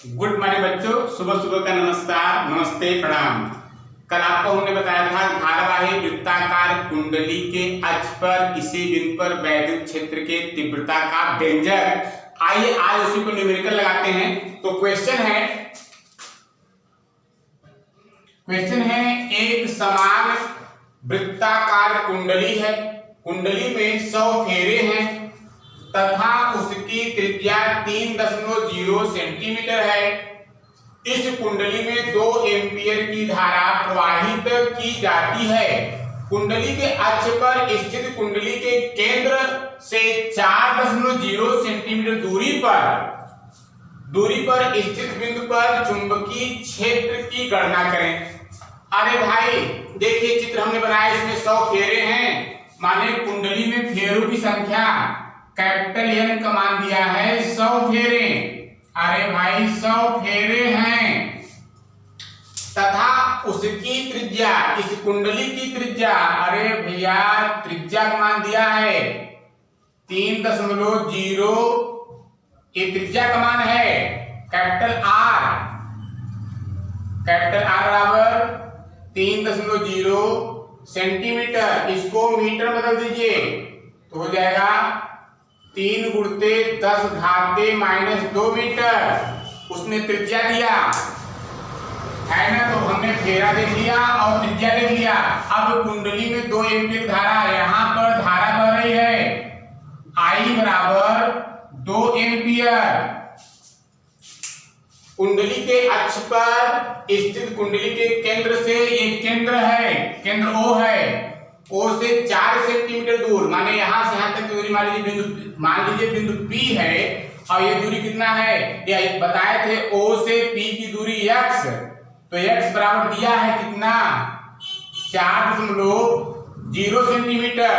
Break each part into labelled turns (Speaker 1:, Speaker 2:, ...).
Speaker 1: Good morning बच्चों, सुबह सुबह का नमस्कार, नमस्ते, प्रणाम। कल आपको हमने बताया था धारावाही वृत्ताकार कुंडली के अक्ष पर किसी बिंदु पर वैद्युत क्षेत्र के तीव्रता का व्यंजक। आइए आज उसी को न्यूमेरिकल लगाते हैं। तो क्वेश्चन है एक समान वृत्ताकार कुंडली है। कुंडली में 100 फेरे हैं तथा उसकी त्रिज्या 3.0 सेंटीमीटर है। इस कुंडली में 2 एम्पीयर की धारा प्रवाहित की जाती है। कुंडली के अक्ष पर स्थित कुंडली के केंद्र से 4.0 सेंटीमीटर दूरी पर स्थित बिंदु पर चुंबकीय क्षेत्र की गणना करें। अरे भाई देखिए, चित्र हमने बनाया, इसमें 100 फेरे हैं, माने कुंडली में फेरों की संख्या कैपिटल एन का मान दिया है 100 फेरे। अरे भाई 100 फेरे हैं तथा उसकी त्रिज्या, इस कुंडली की त्रिज्या, अरे भैया त्रिज्या का मान दिया है 3.0। ये त्रिज्या का मान है कैपिटल आर बराबर 3.0 सेंटीमीटर। इसको मीटर में बदल दीजिए तो हो जाएगा 3 × 10⁻⁻2 मीटर। उसने त्रिज्या दिया है ना, तो हमने फेरा देख लिया और त्रिज्या देख लिया। अब कुंडली में 2 एम्पीयर धारा, यहाँ पर धारा बह रही है I बराबर 2 एम्पीयर। कुंडली के अक्ष पर स्थित कुंडली के केंद्र से एक केंद्र है, केंद्र O है, O से 4 सेंटीमीटर दूर, माने यहाँ से यहाँ तक की दूरी मान लीजिए बिंदु P है। और ये दूरी कितना है, ये बताए थे O से P की दूरी x, तो x बराबर दिया है कितना 4.0 सेंटीमीटर।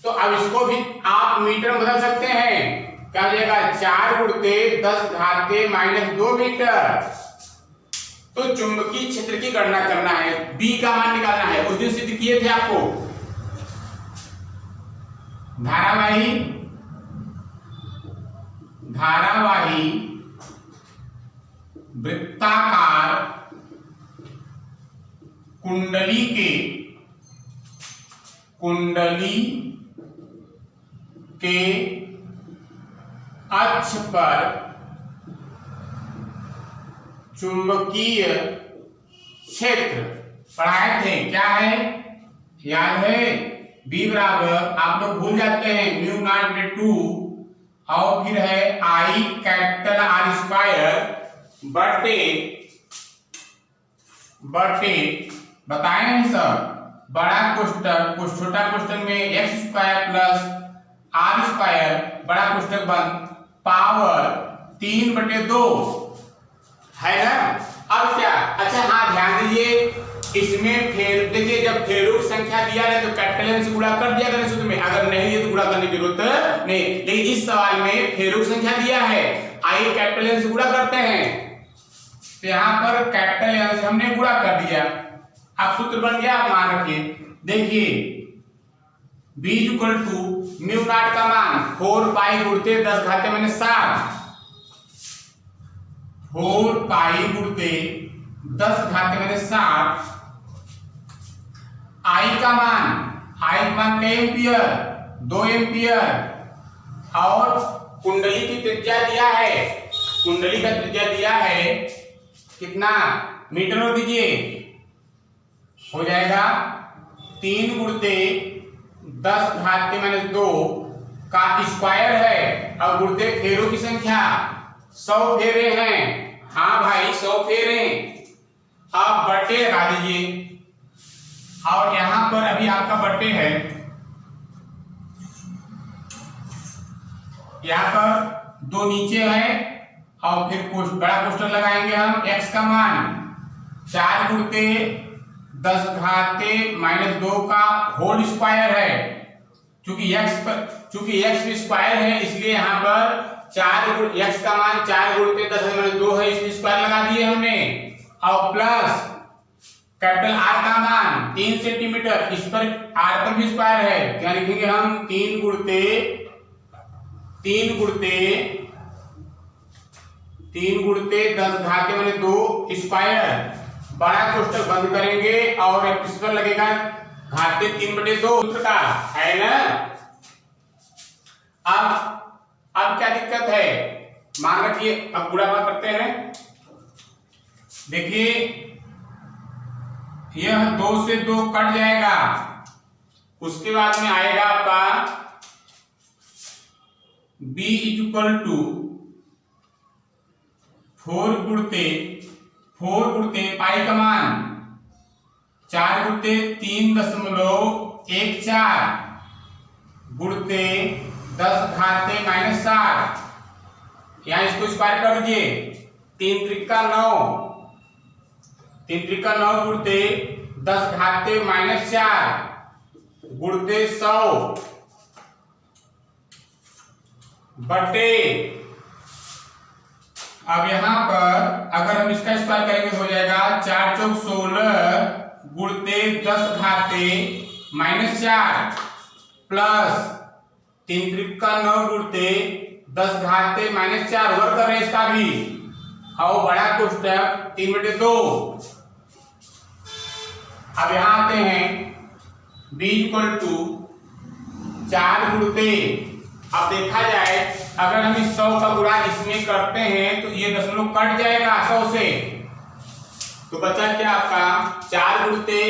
Speaker 1: तो अब इसको भी आप मीटर में बदल सकते हैं। क्या हो जाएगा 4 × 10⁻2 मीटर। तो चुंबकीय क्षेत्र की गणना करना है, B का मान निकालना है। उस दिन सिद्ध किए थे आपको धारावाही वृत्ताकार कुंडली के अक्ष पर चुंबकीय क्षेत्र पढ़ाए थे। क्या है याद है, B बराबर, आप लोग भूल जाते हैं, μ0/2 और फिर है I कैपिटल R² बटे बताए हैं सब, बड़ा कोष्टक छोटा कोष्टक में x² + R², बड़ा कोष्टक बंद, पावर 3/2 है ना। अब क्या, अच्छा हाँ ध्यान दीजिए, इसमें फेर देखिए, जब फेरों की संख्या दिया है तो कैपिटल एन से गुणा कर दिया करें सूत्र में, अगर नहीं है तो गुणा करने की जरूरत नहीं। लेकिन इस सवाल में फेरों की संख्या दिया है, आइए कैपिटल एन से गुणा करते हैं। तो यहाँ पर कैपिटल एन से हमने गुणा कर दिया, अब सूत्र बन गया। आप मान रखिए, देखिए B = μ0 का मान 4 पाई × 10⁻⁷, 4 पाई × 10⁻⁷। I का मान एम्पियर 2 एम्पियर। और कुंडली की त्रिज्या दिया है, कुंडली का त्रिज्या दिया है कितना, मीटर में दीजिए, हो जाएगा 3 × 10⁻2 का स्क्वायर है। अब गुर्दे फेरों की संख्या 100 फेरे हैं, हाँ भाई 100 फेरे। आप बट्टे लगा दीजिए, और यहां पर अभी आपका बट्टे है, यहां पर 2 नीचे है, और फिर बड़ा कोष्टक लगाएंगे हम। x का मान 4 × 10⁻2 का होल स्क्वायर है, चूंकि x भी स्क्वायर है, इसलिए यहाँ पर x का मान 4 × 10⁻2 है, इसलिए स्क्वायर लगा दिए हमने। और प्लस कैपिटल R का मान 3 सेंटीमीटर, इस पर R पर भी स्क्वायर है, क्या लिखेंगे हम 3 × 3 गुणते 10 घाते माने 2 स्क्वायर। बड़ा कोष्टक बंद करेंगे और किस पर लगेगा, घाते 3/2 सूत्र का है ना। अब क्या दिक्कत है, मान रखिए अब गुणा करते हैं। देखिए यह 2 से 2 कट जाएगा, उसके बाद में आएगा आपका b इक्वल टू 4 गुणते पाई का मान 4 गुणते 3.14 गुणते 10 घाते -7। यहाँ इसको स्क्वायर कर दीजिए, 3 त्रिका 9 गुणते 10 घाते -4 गुणते 100 बटे। अब यहां पर अगर हम इसका स्क्वायर करेंगे तो हो जाएगा 4 चौक 16 गुणते 10 घाते -4 प्लस 3 त्रिका 9 गुणते 10 घाते -4 वर्ग कर रहे हैं इसका भी। और बड़ा कोष्टक 3/2। अब यहां आते हैं b इक्वल टू 4 गुणते, अब देखा जाए अगर हम इस 100 का गुणा इसमें करते हैं तो ये दशमलव कट जाएगा 100 से, तो बचा क्या आपका 4 गुणते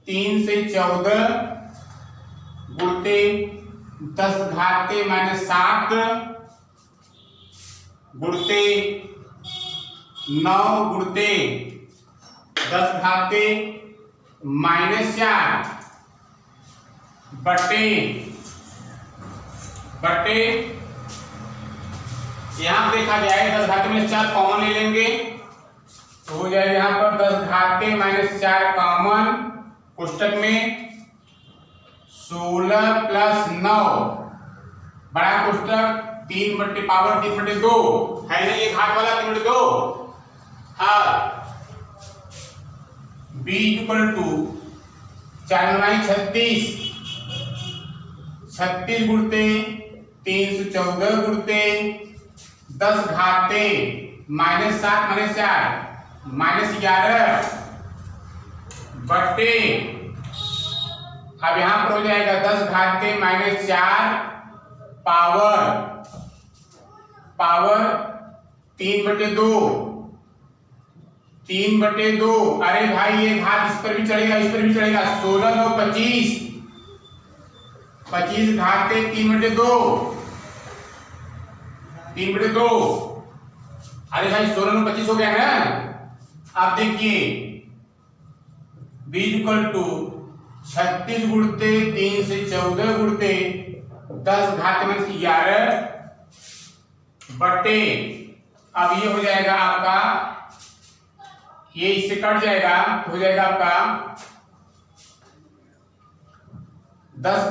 Speaker 1: 3 से 14 गुणते 10 घाते -7 गुणते 9 गुणते 10 घाते -4 बटे यहां देखा जाए 10 घाते -4 कॉमन ले लेंगे तो हो जाएगा यहां पर 10 घाते -4 कॉमन, कोष्टक में 16 प्लस 9 बड़ा कोष्टक 3/2 है ना, ये घात वाला 3/2। हाँ b इक्वल टू 4 9 36 गुणते 314 गुणते 10 घाते -7 -4 -11 बटे। अब यहां पर हो जाएगा 10 घाते -4 पावर 3/2 3/2। अरे भाई ये घात इस पर भी चढ़ेगा, इस पर भी चढ़ेगा। 16 9 25 घाते 3/2 अरे भाई 16 9 25 हो गया ना। अब देखिए b इक्वल टू 36 गुणते 3 से 14 गुणते 10 घाते -11 बटे। अब ये हो जाएगा आपका, ये इससे कट जाएगा तो हो जाएगा आपका 10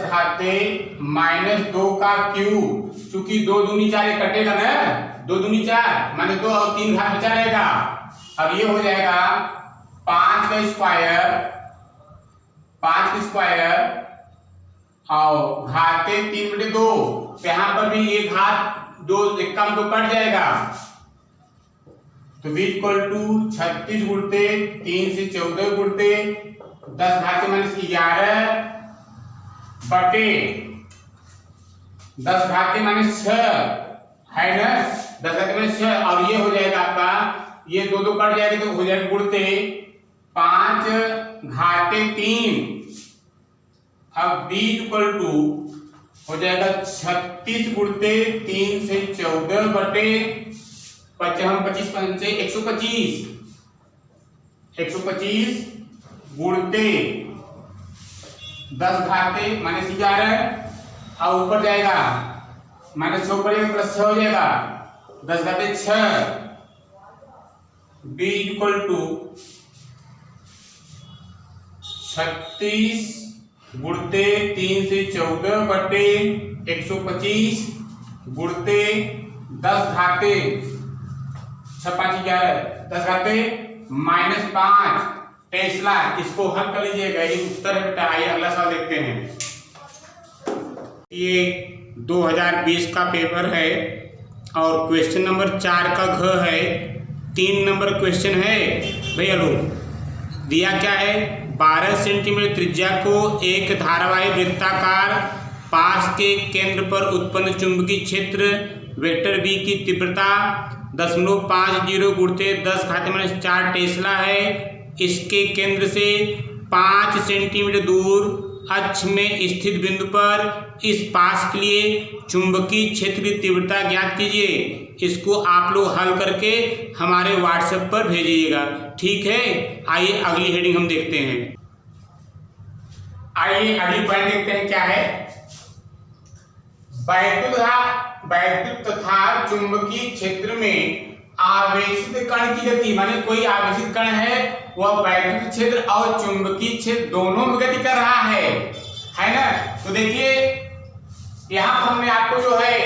Speaker 1: घाते -2 का क्यूब, क्योंकि 2 दूनी 4 कटेगा ना, 2 दूनी 4 माने 2 और 3 घात बचा रहेगा। अब ये हो जाएगा 5 का स्क्वायर और घाते 3/2। तो यहां पर भी ये घात 2 1 कट जाएगा, तो b इक्वल टू 36 गुणते 3 से 14 गुणते 10 घाते -11 बटे 10 घाते -6 है ना, 10 घाते -6। और ये हो जाएगा आपका, ये 2 2 कट जाएगा तो हो जाएगा गुणते 5 घाते 3। अब b इक्वल टू हो जाएगा 36 गुणते 3 से 14 बटे 25 पंचे 125 गुणते 10 घाते -11 और ऊपर जाएगा -6 ऊपर प्लस 6 हो जाएगा 10 घाते 6। b इक्वल टू 36 गुणते 3 से 14 बटे 125 गुणते 10 घाते 6 5 11 10 घाते -5 टेस्ला। इसको हल कर लीजिएगा, ये उत्तर है बेटा। आइए अगला सवाल देखते हैं। ये 2020 का पेपर है और क्वेश्चन नंबर 4 का घ है। 3 नंबर क्वेश्चन है भैया लोग, दिया क्या है, 12 सेंटीमीटर त्रिज्या को एक धारावाही वृत्ताकार पास के केंद्र पर उत्पन्न चुंबकीय क्षेत्र वेक्टर बी की तीव्रता 0.50 गुणित 10⁻⁴ टेस्ला है। इसके केंद्र से 5 सेंटीमीटर दूर अक्ष में स्थित बिंदु पर इस पास के लिए चुंबकीय क्षेत्र की तीव्रता ज्ञात कीजिए। इसको आप लोग हल करके हमारे व्हाट्सएप पर भेजिएगा, ठीक है। आइए अगली हेडिंग हम देखते हैं। आइए अगली पॉइंट देखते हैं क्या है। वैद्युत तथा चुंबकीय क्षेत्र में आवेशित कण की गति, माने कोई आवेशित कण है वह वैद्युत क्षेत्र और चुंबकीय क्षेत्र दोनों में गति कर रहा है ना। तो देखिए यहां हमने आपको जो है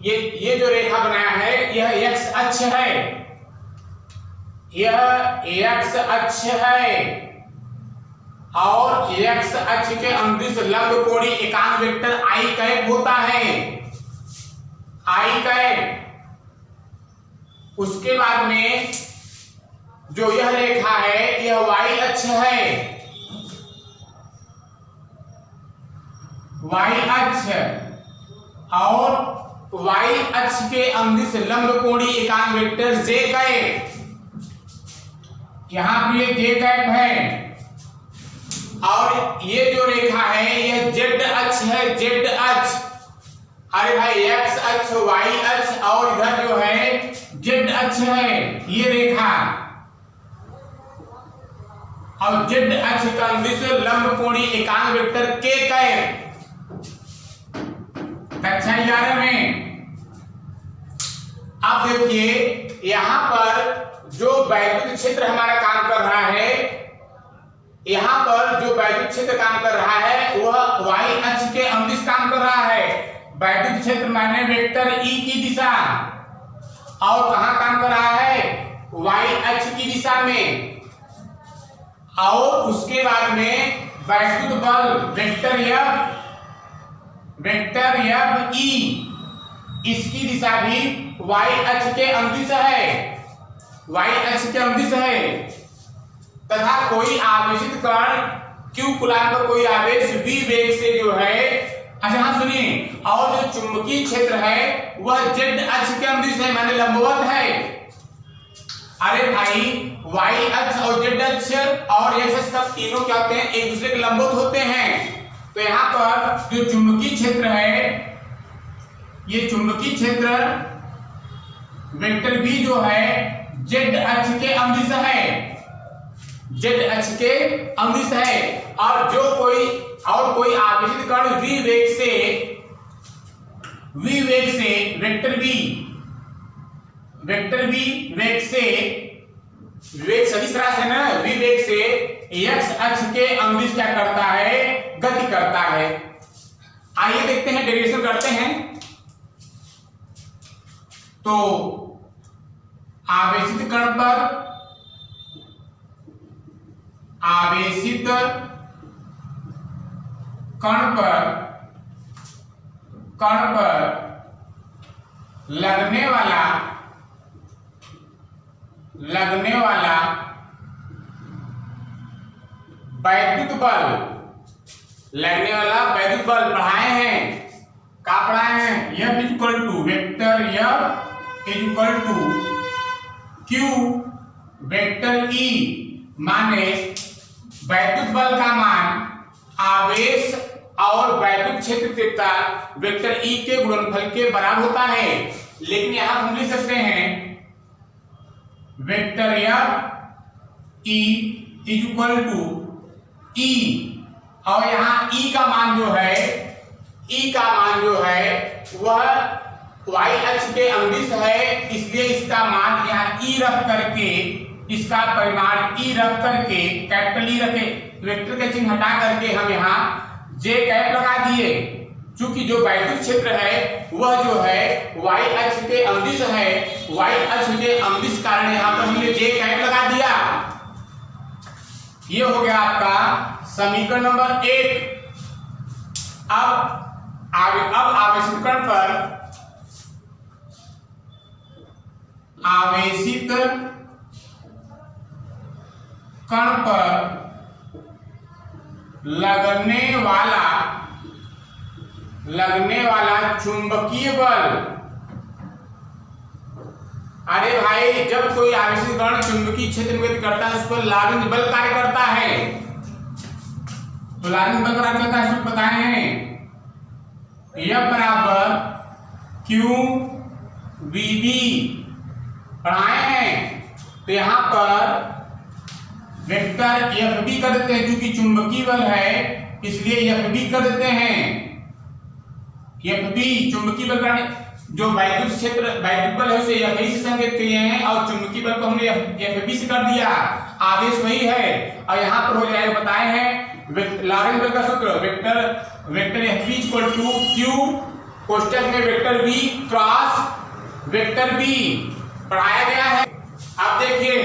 Speaker 1: ये जो रेखा बनाया है यह x अक्ष है, यह x अक्ष है और x अक्ष के अंदिश लंब कोणीय एकांक वेक्टर i कैप होता है, i कैप। उसके बाद में जो यह रेखा है यह y अक्ष है, y अक्ष, और y अक्ष के अंदिश लंब कोणीय एकांक वेक्टर j कैप, यहां पे j कैप है। और ये जो रेखा है यह z अक्ष है, z अक्ष। अरे भाई x अक्ष, y अक्ष और इधर जो है z अक्ष है ये रेखा, और z अक्ष का अंदिश लंब कोणीय एकांक वेक्टर k कैप। कक्षा 11 में अब देखिए यहां पर जो वैद्युत क्षेत्र हमारा काम कर रहा है, यहां पर जो वैद्युत क्षेत्र काम कर रहा है वह y अक्ष के अंदिश काम कर रहा है। वैद्युत क्षेत्र माने वेक्टर E की दिशा, और कहां काम कर रहा है, y अक्ष की दिशा में। और उसके बाद में वैद्युत बल वेक्टर F E, इसकी दिशा भी y अक्ष के अंदिश है, y अक्ष के अंदिश है। तथा कोई आवेशित कण q कूलाम पर कोई आवेश v वेग से जो है, अच्छा हाँ सुनिए, और जो चुंबकीय क्षेत्र है वह z अक्ष के अंदिश है, माने लंबवत है। अरे भाई y अक्ष और z अक्ष और x अक्ष तक तीनों क्या होते हैं, एक दूसरे के लंबवत होते हैं। तो यहाँ पर जो चुंबकीय क्षेत्र है, ये चुंबकीय क्षेत्र वेक्टर b जो है z अक्ष के अंदिश है, z अक्ष के अंदिश है। और जो कोई आवेशित कण v वेग से वेक्टर v वेग से, वेग सदिश राशि है ना, v वेग से x अक्ष के अंदिश क्या करता है, गति करता है। आइए देखते हैं, डेरिवेशन करते हैं। तो आवेशित कण पर लगने वाला वैद्युत बल पढ़ाए हैं, क्या पढ़ाए हैं, F equal to vector F equal to Q vector E, माने वैद्युत बल का मान आवेश और वैद्युत क्षेत्र तीव्रता वेक्टर E के गुणनफल के बराबर होता है। लेकिन यहां हम लिख सकते हैं vector F E equal to E, और यहाँ E का मान जो है वह y अक्ष के अंदिश है, इसलिए इसका मान यहाँ E रख करके, इसका परिमाण E रख करके, कैपिटल E रखे, वेक्टर का चिन्ह हटा करके हम यहाँ J कैप लगा दिए। चूंकि जो वैद्युत क्षेत्र है वह जो है y अक्ष के अंदिश है, y अक्ष के अंदिश कारण यहाँ पर हमने J कैप लगा दिया। ये हो गया आपका समीकरण नंबर 1। अब अब आवेशित कण पर लगने वाला चुंबकीय बल। अरे भाई, जब कोई आवेशित कण चुंबकीय क्षेत्र में गति करता है उस पर लॉरेंज बल कार्य करता है। तो लॉरेंज बल कार्य करता है, इसको बताए हैं। F बराबर क्यू वी बी पढ़ाए हैं। तो यहाँ पर वेक्टर एफ बी कर देते हैं, क्योंकि चुंबकीय बल है इसलिए एफ बी कर देते हैं। एफ बी चुंबकीय बल जो वैद्युत बल है उसे एफ बी से संकेत किए हैं और चुंबकीय बल को हमने एफ बी से कर दिया। आवेश वही है। और यहाँ पर हो जाएगा, बताए हैं लॉरेंज बल का सूत्र vector F B equal to Q कोष्टक में vector B cross vector B पढ़ाया गया है। अब देखिए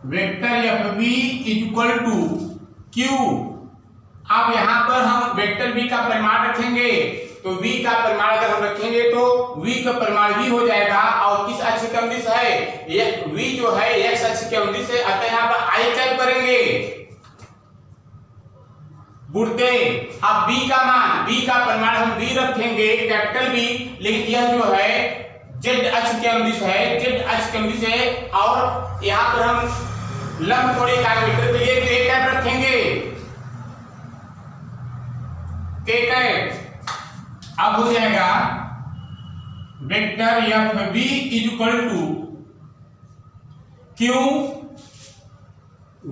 Speaker 1: vector F B equal to Q. अब यहाँ पर हम वेक्टर बी का परिमाण रखेंगे, तो v का परिमाण अगर हम रखेंगे तो v का परिमाण v हो जाएगा। और किस अक्ष के अनुदिश है? v जो है x अक्ष के अनुदिश है, अतः यहाँ पर I कैल करेंगे बुढ़ते। अब b का परिमाण हम v रखेंगे कैपिटल B, लेकिन यह जो है z अक्ष के अनुदिश है, और यहाँ पर हम लंबकोणीय काइनेटर के लिए k कैप रखेंगे, k कैप। अब हो जाएगा vector F B equal to Q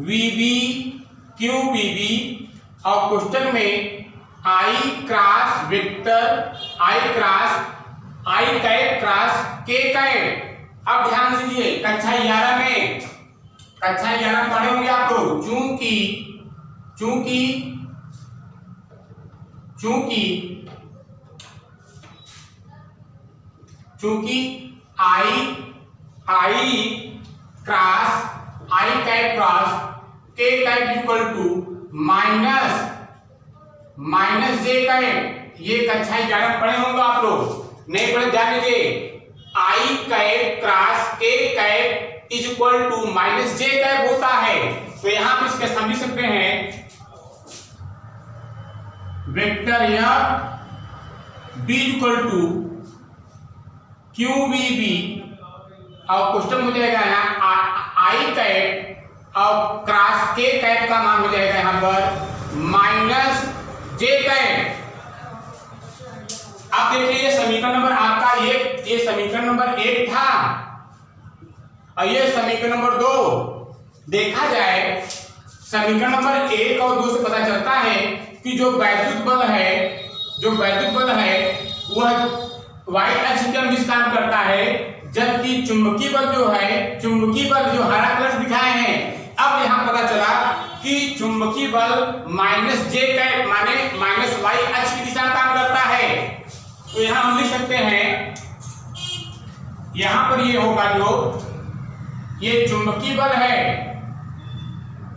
Speaker 1: V B और कोष्टक में I cross vector I cap cross K cap. अब ध्यान दीजिए, कक्षा 11 में पढ़े होंगे आप लोग। चूंकि I cap cross K cap equal to minus J cap, ये कक्षा 11 पढ़े होंगे आप लोग। नहीं पढ़े ध्यान दीजिए, I cap cross K cap is equal to minus J cap होता है। तो यहां पर इसके समझ सकते हैं vector F B equal to Q V B और क्वेश्चन हो जाएगा यहाँ आई कैप और क्रॉस के कैप का मान हो जाएगा यहाँ पर माइनस जे कैप। अब देखिए ये समीकरण नंबर आपका ये समीकरण नंबर 1 था और ये समीकरण नंबर 2। देखा जाए समीकरण नंबर 1 और 2 से पता चलता है कि जो वैद्युत बल है वह वाई अक्ष के अनुदिश काम करता है, जबकि चुंबकीय बल जो हरा कलर दिखाए हैं। अब यहाँ पता चला कि चुंबकीय बल माइनस जे कैप माने माइनस वाई अक्ष की दिशा में काम करता है। तो यहाँ हम लिख सकते हैं, यहाँ पर ये होगा जो ये चुंबकीय बल है,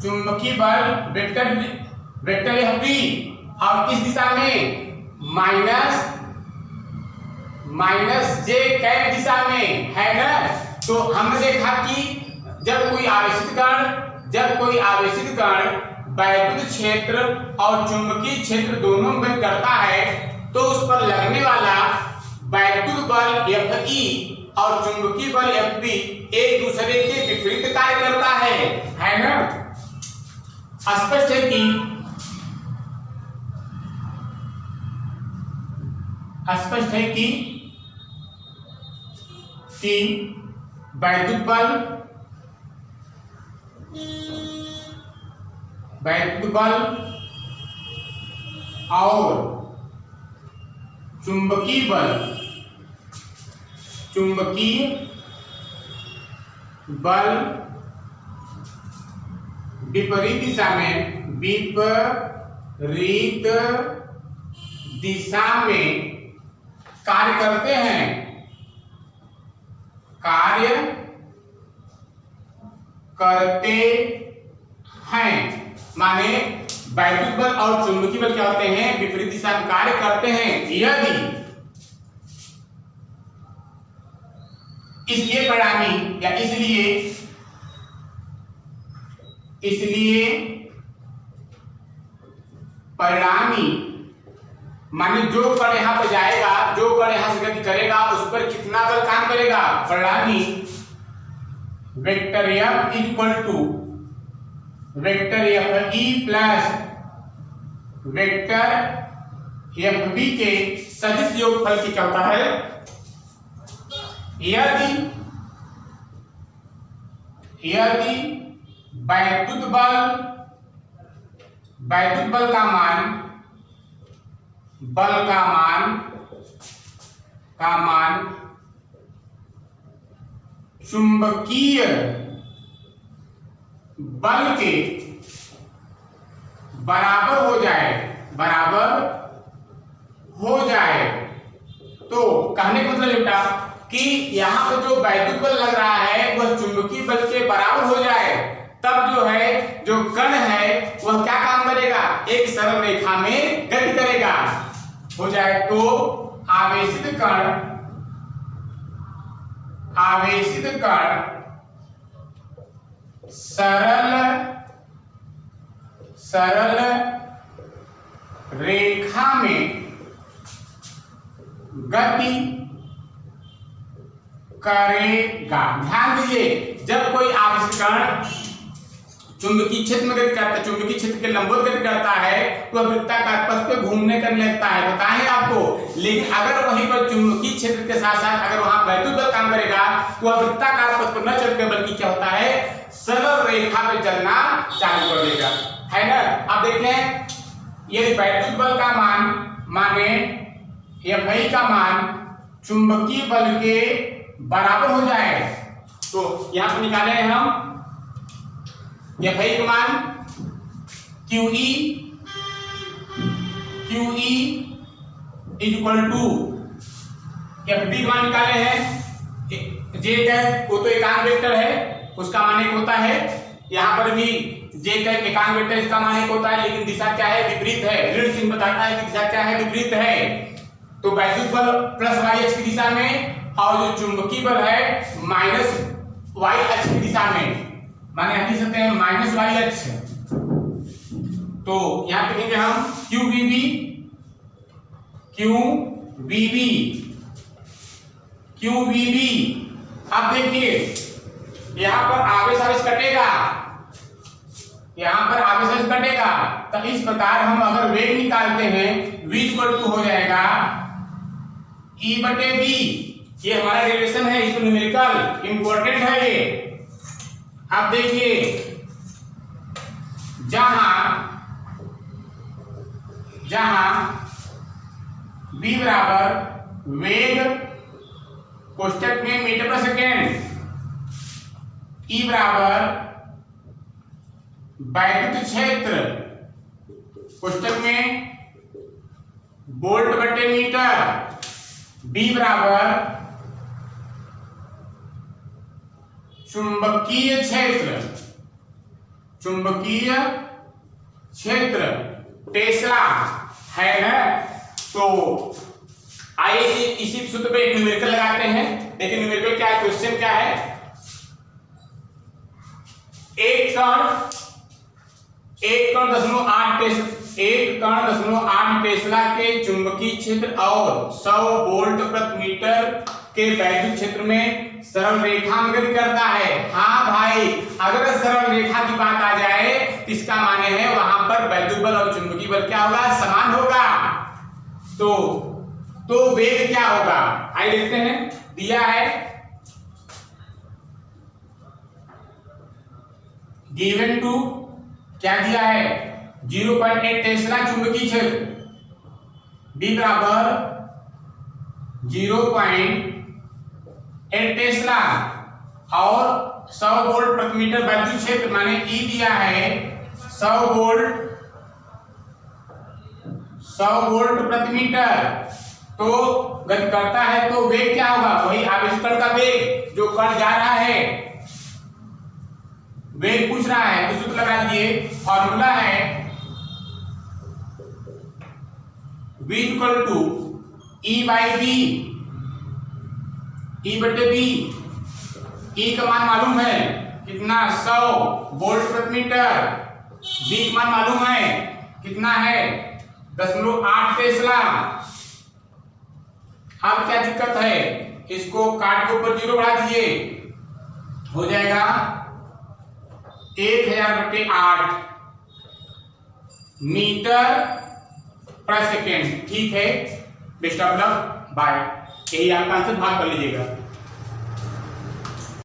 Speaker 1: चुंबकीय बल वेक्टर एफ बी और किस दिशा में माइनस जे कैप दिशा में है ना। तो हमने देखा कि जब कोई आवेशित कण वैद्युत क्षेत्र और चुंबकीय क्षेत्र दोनों में करता है तो उस पर लगने वाला वैद्युत बल एफ ई और चुंबकीय बल एफ बी एक दूसरे के विपरीत कार्य करता है ना। स्पष्ट है कि वैद्युत बल और चुंबकीय बल विपरीत दिशा में कार्य करते हैं माने वैद्युत बल और चुंबकीय बल क्या होते हैं, विपरीत दिशा में कार्य करते हैं। यदि इसलिए परिणामी या इसलिए परिणामी माने जो कण यहां पर जाएगा, जो कण यहां से गति करेगा उस पर कितना बल काम करेगा, परिणामी vector F equal to vector FE plus vector FB के सदिश योगफल की क्या होता है। यदि वैद्युत बल का मान चुंबकीय बल के बराबर हो जाए तो कहने का मतलब बेटा कि यहां पर जो वैद्युत बल लग रहा है वह चुंबकीय बल के बराबर हो जाए, तब जो है जो कण है वह क्या काम करेगा, एक सरल रेखा में गति करेगा। हो जाए तो आवेशित कण सरल रेखा में गति करेगा। ध्यान दीजिए, जब कोई आवेशित कण चुंबकीय क्षेत्र में गति करता है, चुंबकीय क्षेत्र के लंबवत गति करता है तो वृत्ताकार पथ पे घूमने करने लगता है, बताएं आपको। लेकिन अगर वहीं पर चुंबकीय क्षेत्र के साथ साथ अगर वहां वैद्युत बल काम करेगा तो वह वृत्ताकार पथ पर न चलकर बल्कि क्या होता है, सरल रेखा पे चलना चालू कर देगा, है ना। अब देखें, यदि वैद्युत बल का मान माने Fi का मान चुंबकीय बल के बराबर हो जाए तो यहां पर निकाले हैं हम Fi का मान QE इक्वल टू FB का मान निकाले हैं। J का वो तो एकांक वेक्टर है, उसका मान एक होता है। यहाँ पर भी J का एकांक वेक्टर, इसका मान एक होता है, लेकिन दिशा क्या है, विपरीत है। ऋण चिन्ह बताता है कि दिशा क्या है, विपरीत है। तो वैद्युत बल प्लस y अक्ष की दिशा में और जो चुंबकीय बल है माइनस y अक्ष की दिशा में, माने हम लिख सकते हैं माइनस y अक्ष। तो यहां पे लिखेंगे हम QVB। अब देखिए यहां पर आवेश कटेगा, तो इस प्रकार हम अगर वेग निकालते हैं v इक्वल टू हो जाएगा E बटे B। ये हमारा डेरिवेशन है, इसको न्यूमेरिकल इंपॉर्टेंट है ये। अब देखिए, जहां B बराबर वेग कोष्टक में मीटर पर सेकेंड, E बराबर वैद्युत क्षेत्र कोष्टक में वोल्ट बटे मीटर, B बराबर चुंबकीय क्षेत्र टेस्ला है ना। तो आइए इसी सूत्र पे एक न्यूमेरिकल लगाते हैं। देखिए न्यूमेरिकल क्या है, क्वेश्चन क्या है। एक कण 0.8 टेस्ला के चुंबकीय क्षेत्र और 100 वोल्ट प्रति मीटर के वैद्युत क्षेत्र में सरल रेखा में गति करता है। हाँ भाई, अगर सरल रेखा की बात आ जाए तो इसका माने है वहां पर वैद्युत बल और चुंबकीय बल क्या होगा, समान होगा। तो वेग क्या होगा, आइए देखते हैं। दिया है गिवन टू, क्या दिया है 0.8 टेस्ला चुंबकीय क्षेत्र, B बराबर 0.8 टेस्ला और 100 वोल्ट प्रति मीटर वैद्युत क्षेत्र, माने E दिया है 100 वोल्ट प्रति मीटर। तो गति करता है तो वेग क्या होगा, वही आवेश कण का वेग, जो कण जा रहा है वेग पूछ रहा है। तो सूत्र लगा दीजिए, फॉर्मूला है V equal to E by B, E बटे बी। E का मान मालूम है कितना, 100 वोल्ट प्रति मीटर। B का मान मालूम है कितना है, 0.8 टेस्ला। अब क्या दिक्कत है, इसको काट के ऊपर 0 बढ़ा दीजिए, हो जाएगा 1000/8 मीटर पर सेकेंड। ठीक है, बेस्ट ऑफ लक, बाय। यही आपका आंसर, भाग कर लीजिएगा।